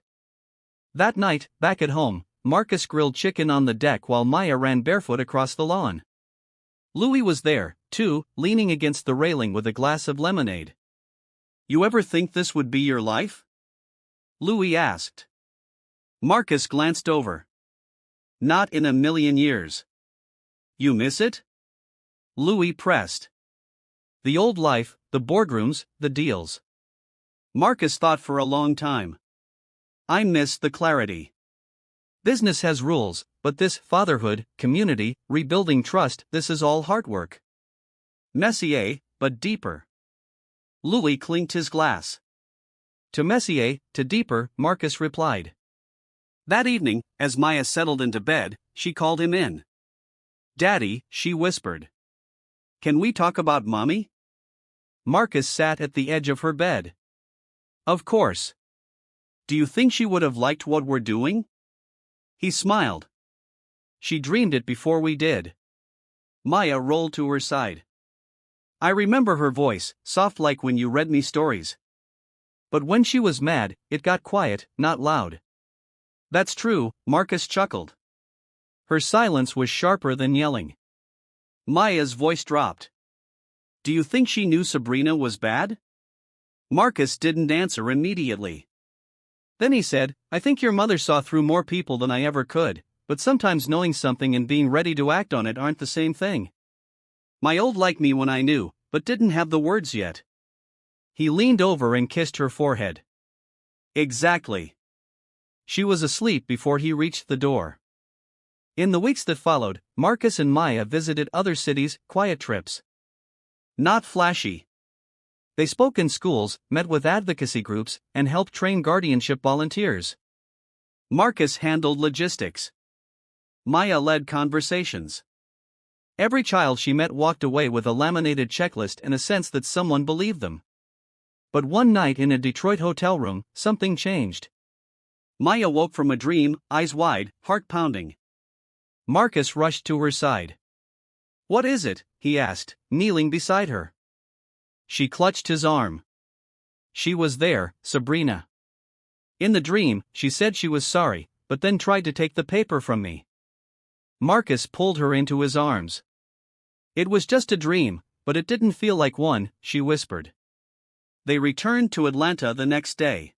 That night, back at home, Marcus grilled chicken on the deck while Maya ran barefoot across the lawn. Louis was there, too, leaning against the railing with a glass of lemonade. You ever think this would be your life? Louis asked. Marcus glanced over. Not in a million years. You miss it? Louis pressed. The old life, the boardrooms, the deals. Marcus thought for a long time. I miss the clarity. Business has rules, but this fatherhood, community, rebuilding trust, this is all hard work. Messier, but deeper. Louis clinked his glass. To Messier, to deeper, Marcus replied. That evening, as Maya settled into bed, she called him in. Daddy, she whispered. Can we talk about Mommy? Marcus sat at the edge of her bed. Of course. Do you think she would have liked what we're doing? He smiled. She dreamed it before we did. Maya rolled to her side. I remember her voice, soft like when you read me stories. But when she was mad, it got quiet, not loud. That's true, Marcus chuckled. Her silence was sharper than yelling. Maya's voice dropped. Do you think she knew Sabrina was bad? Marcus didn't answer immediately. Then he said, I think your mother saw through more people than I ever could, but sometimes knowing something and being ready to act on it aren't the same thing. My old liked me when I knew, but didn't have the words yet. He leaned over and kissed her forehead. Exactly. She was asleep before he reached the door. In the weeks that followed, Marcus and Maya visited other cities, quiet trips. Not flashy. They spoke in schools, met with advocacy groups, and helped train guardianship volunteers. Marcus handled logistics. Maya led conversations. Every child she met walked away with a laminated checklist and a sense that someone believed them. But one night in a Detroit hotel room, something changed. Maya woke from a dream, eyes wide, heart pounding. Marcus rushed to her side. What is it? He asked, kneeling beside her. She clutched his arm. She was there, Sabrina. In the dream, she said she was sorry, but then tried to take the paper from me. Marcus pulled her into his arms. It was just a dream, but it didn't feel like one, she whispered. They returned to Atlanta the next day.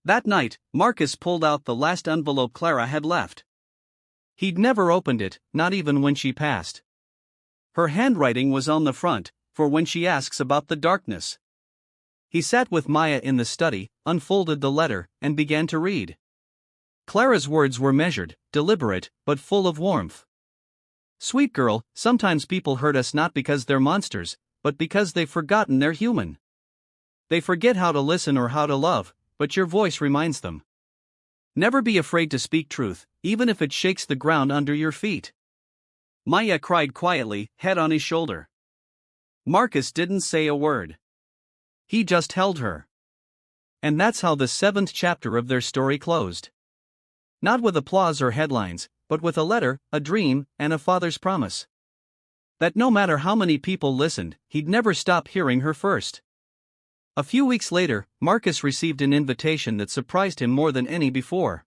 That night, Marcus pulled out the last envelope Clara had left. He'd never opened it, not even when she passed. Her handwriting was on the front, for when she asks about the darkness. He sat with Maya in the study, unfolded the letter, and began to read. Clara's words were measured, deliberate, but full of warmth. Sweet girl, sometimes people hurt us not because they're monsters, but because they've forgotten they're human. They forget how to listen or how to love, but your voice reminds them. Never be afraid to speak truth, even if it shakes the ground under your feet. Maya cried quietly, head on his shoulder. Marcus didn't say a word. He just held her. And that's how the 7th chapter of their story closed. Not with applause or headlines, but with a letter, a dream, and a father's promise. That no matter how many people listened, he'd never stop hearing her first. A few weeks later, Marcus received an invitation that surprised him more than any before.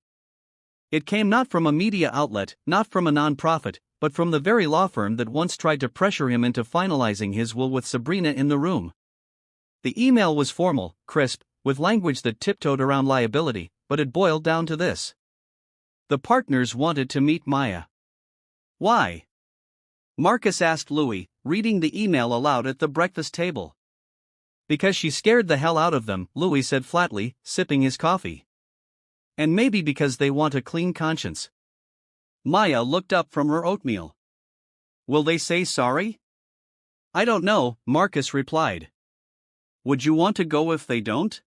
It came not from a media outlet, not from a non-profit, but from the very law firm that once tried to pressure him into finalizing his will with Sabrina in the room. The email was formal, crisp, with language that tiptoed around liability, but it boiled down to this. The partners wanted to meet Maya. Why? Marcus asked Louis, reading the email aloud at the breakfast table. Because she scared the hell out of them, Louis said flatly, sipping his coffee. And maybe because they want a clean conscience. Maya looked up from her oatmeal. Will they say sorry? I don't know, Marcus replied. Would you want to go if they don't?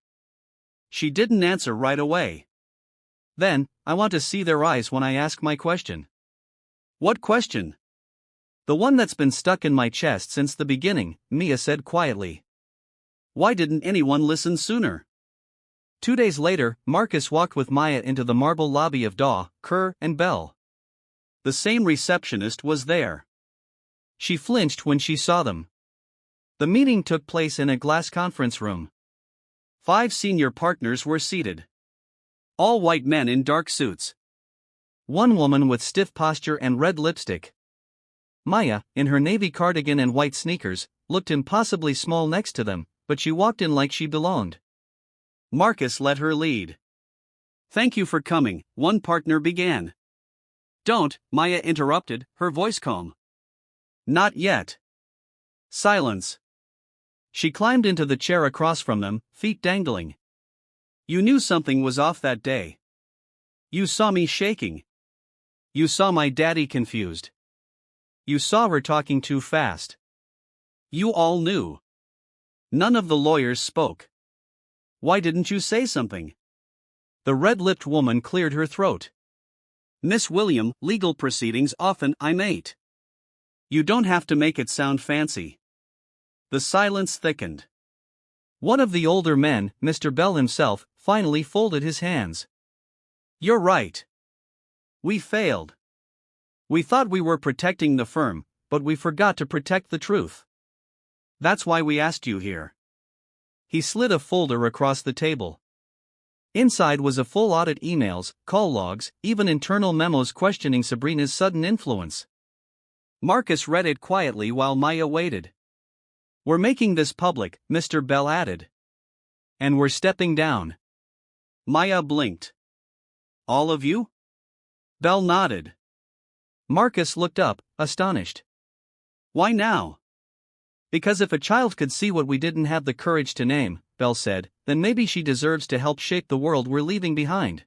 She didn't answer right away. Then, I want to see their eyes when I ask my question. What question? The one that's been stuck in my chest since the beginning, Mia said quietly. Why didn't anyone listen sooner? 2 days later, Marcus walked with Maya into the marble lobby of Daw, Kerr, and Bell. The same receptionist was there. She flinched when she saw them. The meeting took place in a glass conference room. 5 senior partners were seated. All white men in dark suits. One woman with stiff posture and red lipstick. Maya, in her navy cardigan and white sneakers, looked impossibly small next to them, but she walked in like she belonged. Marcus let her lead. Thank you for coming, one partner began. Don't, Maya interrupted, her voice calm. Not yet. Silence. She climbed into the chair across from them, feet dangling. You knew something was off that day. You saw me shaking. You saw my daddy confused. You saw her talking too fast. You all knew. None of the lawyers spoke. Why didn't you say something? The red-lipped woman cleared her throat. Miss William, legal proceedings often I'm 8. You don't have to make it sound fancy. The silence thickened. One of the older men, Mr. Bell himself, finally folded his hands. You're right. We failed. We thought we were protecting the firm, but we forgot to protect the truth. That's why we asked you here. He slid a folder across the table. Inside was a full audit emails, call logs, even internal memos questioning Sabrina's sudden influence. Marcus read it quietly while Maya waited. We're making this public, Mr. Bell added. And we're stepping down. Maya blinked. All of you? Belle nodded. Marcus looked up, astonished. Why now? Because if a child could see what we didn't have the courage to name, Belle said, then maybe she deserves to help shape the world we're leaving behind.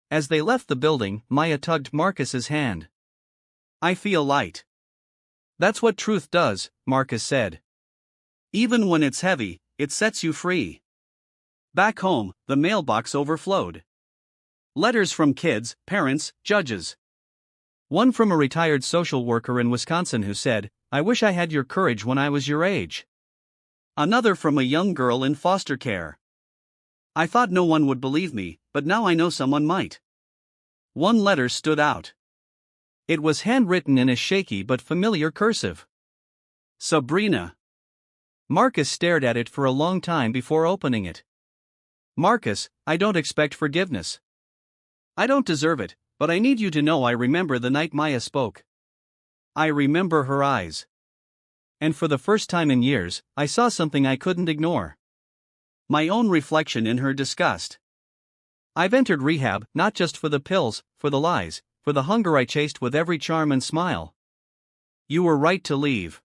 As they left the building, Maya tugged Marcus's hand. I feel light. That's what truth does, Marcus said. Even when it's heavy, it sets you free. Back home, the mailbox overflowed. Letters from kids, parents, judges. One from a retired social worker in Wisconsin who said, I wish I had your courage when I was your age. Another from a young girl in foster care. I thought no one would believe me, but now I know someone might. One letter stood out. It was handwritten in a shaky but familiar cursive. Sabrina. Marcus stared at it for a long time before opening it. Marcus, I don't expect forgiveness. I don't deserve it, but I need you to know I remember the night Maya spoke. I remember her eyes. And for the first time in years, I saw something I couldn't ignore. My own reflection in her disgust. I've entered rehab, not just for the pills, for the lies, for the hunger I chased with every charm and smile. You were right to leave.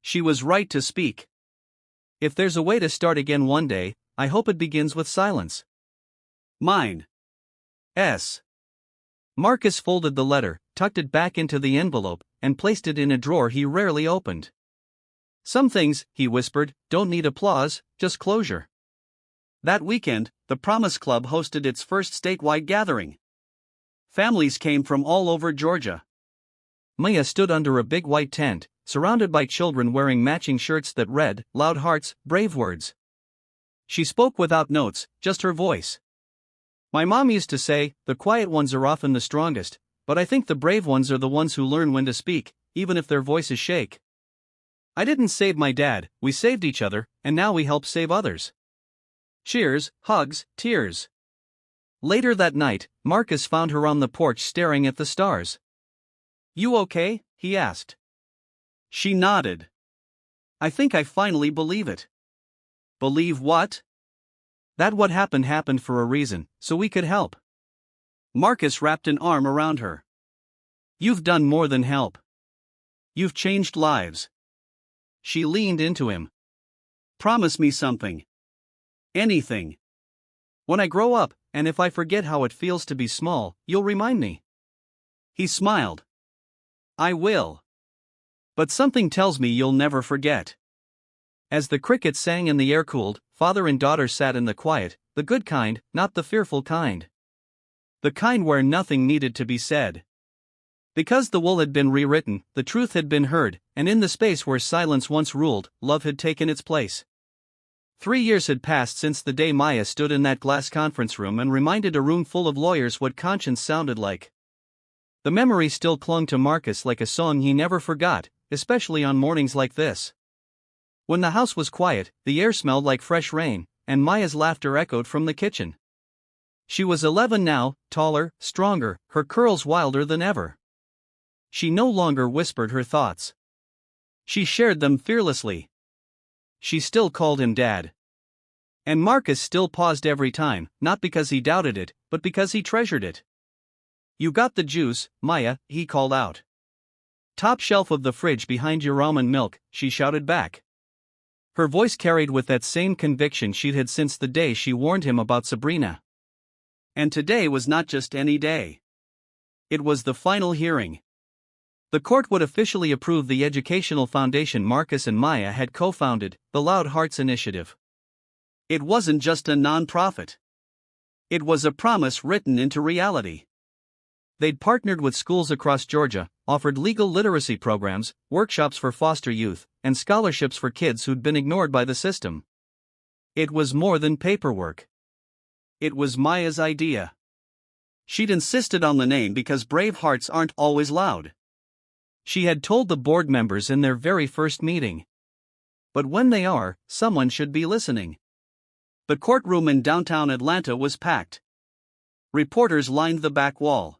She was right to speak. If there's a way to start again one day, I hope it begins with silence. Mine. S. Marcus folded the letter, tucked it back into the envelope, and placed it in a drawer he rarely opened. Some things, he whispered, don't need applause, just closure. That weekend, the Promise Club hosted its first statewide gathering. Families came from all over Georgia. Maya stood under a big white tent, surrounded by children wearing matching shirts that read, Loud Hearts, Brave Words. She spoke without notes, just her voice. My mom used to say, the quiet ones are often the strongest, but I think the brave ones are the ones who learn when to speak, even if their voices shake. I didn't save my dad, we saved each other, and now we help save others. Cheers, hugs, tears. Later that night, Marcus found her on the porch staring at the stars. You okay? He asked. She nodded. I think I finally believe it. Believe what? That what happened for a reason, so we could help. Marcus wrapped an arm around her. You've done more than help. You've changed lives. She leaned into him. Promise me something. Anything. When I grow up, and if I forget how it feels to be small, you'll remind me. He smiled. I will. But something tells me you'll never forget. As the crickets sang and the air cooled, father and daughter sat in the quiet, the good kind, not the fearful kind. The kind where nothing needed to be said. Because the wool had been rewritten, the truth had been heard, and in the space where silence once ruled, love had taken its place. 3 years had passed since the day Maya stood in that glass conference room and reminded a room full of lawyers what conscience sounded like. The memory still clung to Marcus like a song he never forgot, especially on mornings like this. When the house was quiet, the air smelled like fresh rain, and Maya's laughter echoed from the kitchen. She was 11 now, taller, stronger, her curls wilder than ever. She no longer whispered her thoughts. She shared them fearlessly. She still called him Dad. And Marcus still paused every time, not because he doubted it, but because he treasured it. You got the juice, Maya, he called out. Top shelf of the fridge behind your almond milk, she shouted back. Her voice carried with that same conviction she'd had since the day she warned him about Sabrina. And today was not just any day. It was the final hearing. The court would officially approve the educational foundation Marcus and Maya had co-founded, the Loud Hearts Initiative. It wasn't just a non-profit. It was a promise written into reality. They'd partnered with schools across Georgia, offered legal literacy programs, workshops for foster youth, and scholarships for kids who'd been ignored by the system. It was more than paperwork. It was Maya's idea. She'd insisted on the name because brave hearts aren't always loud. She had told the board members in their very first meeting. But when they are, someone should be listening. The courtroom in downtown Atlanta was packed. Reporters lined the back wall.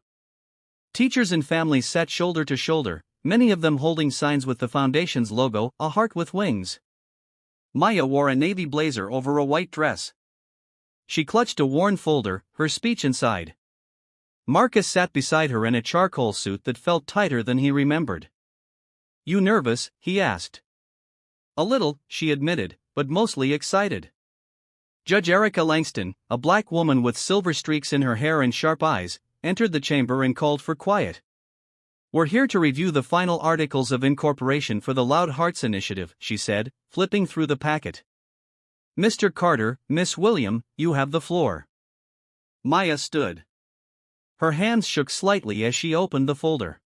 Teachers and families sat shoulder to shoulder, many of them holding signs with the foundation's logo, a heart with wings. Maya wore a navy blazer over a white dress. She clutched a worn folder, her speech inside. Marcus sat beside her in a charcoal suit that felt tighter than he remembered. "You nervous?" he asked. "A little," she admitted, "but mostly excited." Judge Erica Langston, a black woman with silver streaks in her hair and sharp eyes, entered the chamber and called for quiet. "We're here to review the final articles of incorporation for the Loud Hearts Initiative," she said, flipping through the packet. "Mr. Carter, Miss William, you have the floor." Maya stood. Her hands shook slightly as she opened the folder.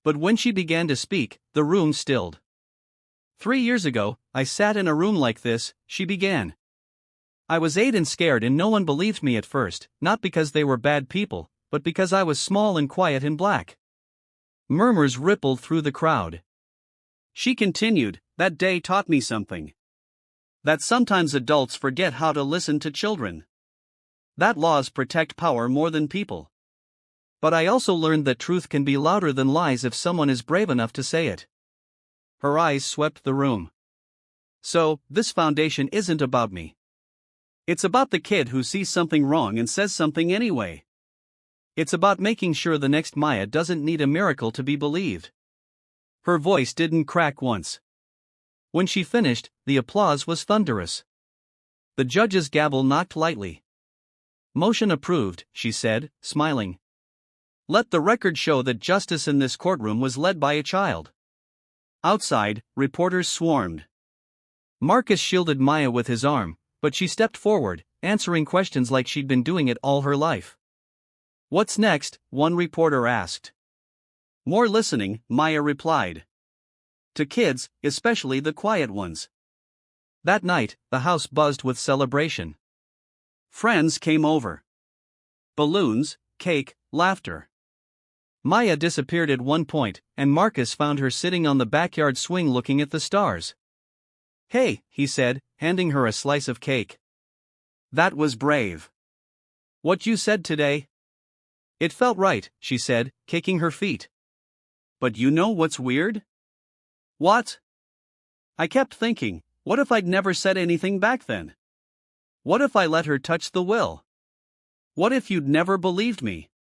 But when she began to speak, the room stilled. "3 years ago, I sat in a room like this," she began. "I was 8 and scared, and no one believed me at first, not because they were bad people, but because I was small and quiet and black." Murmurs rippled through the crowd. She continued, "That day taught me something. That sometimes adults forget how to listen to children. That laws protect power more than people. But I also learned that truth can be louder than lies if someone is brave enough to say it." Her eyes swept the room. "So, this foundation isn't about me. It's about the kid who sees something wrong and says something anyway. It's about making sure the next Maya doesn't need a miracle to be believed." Her voice didn't crack once. When she finished, the applause was thunderous. The judge's gavel knocked lightly. "Motion approved," she said, smiling. "Let the record show that justice in this courtroom was led by a child." Outside, reporters swarmed. Marcus shielded Maya with his arm, but she stepped forward, answering questions like she'd been doing it all her life. "What's next?" one reporter asked. "More listening," Maya replied. "To kids, especially the quiet ones." That night, the house buzzed with celebration. Friends came over. Balloons, cake, laughter. Maya disappeared at one point, and Marcus found her sitting on the backyard swing looking at the stars. "Hey," he said, handing her a slice of cake. "That was brave. What you said today?" "It felt right," she said, kicking her feet. "But you know what's weird?" "What?" "I kept thinking, what if I'd never said anything back then? What if I let her touch the will? What if you'd never believed me?"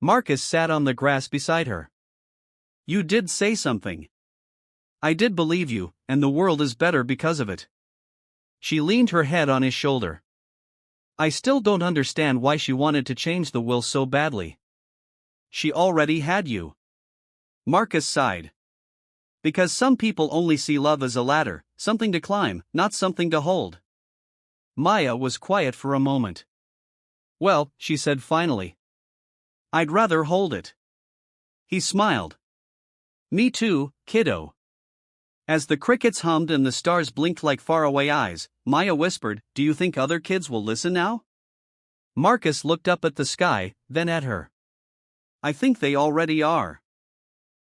Marcus sat on the grass beside her. "You did say something. I did believe you, and the world is better because of it." She leaned her head on his shoulder. "I still don't understand why she wanted to change the will so badly." "She already had you." Marcus sighed. "Because some people only see love as a ladder, something to climb, not something to hold." Maya was quiet for a moment. "Well," she said finally, "I'd rather hold it." He smiled. "Me too, kiddo." As the crickets hummed and the stars blinked like faraway eyes, Maya whispered, "Do you think other kids will listen now?" Marcus looked up at the sky, then at her. "I think they already are."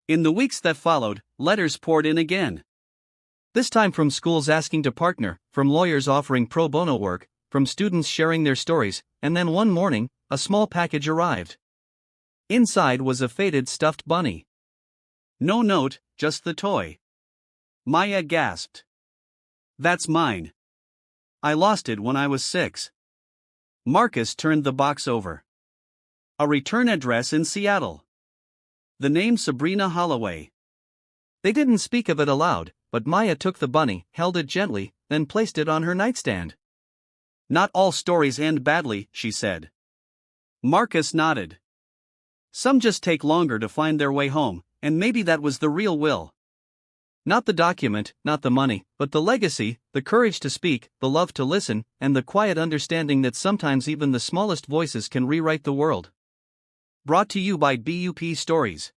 In the weeks that followed, letters poured in again. This time from schools asking to partner, from lawyers offering pro bono work, from students sharing their stories, and then one morning, a small package arrived. Inside was a faded stuffed bunny. No note, just the toy. Maya gasped. "That's mine. I lost it when I was 6. Marcus turned the box over. A return address in Seattle. The name Sabrina Holloway. They didn't speak of it aloud, but Maya took the bunny, held it gently, then placed it on her nightstand. "Not all stories end badly," she said. Marcus nodded. "Some just take longer to find their way home, and maybe that was the real will. Not the document, not the money, but the legacy, the courage to speak, the love to listen, and the quiet understanding that sometimes even the smallest voices can rewrite the world." Brought to you by BUP Stories.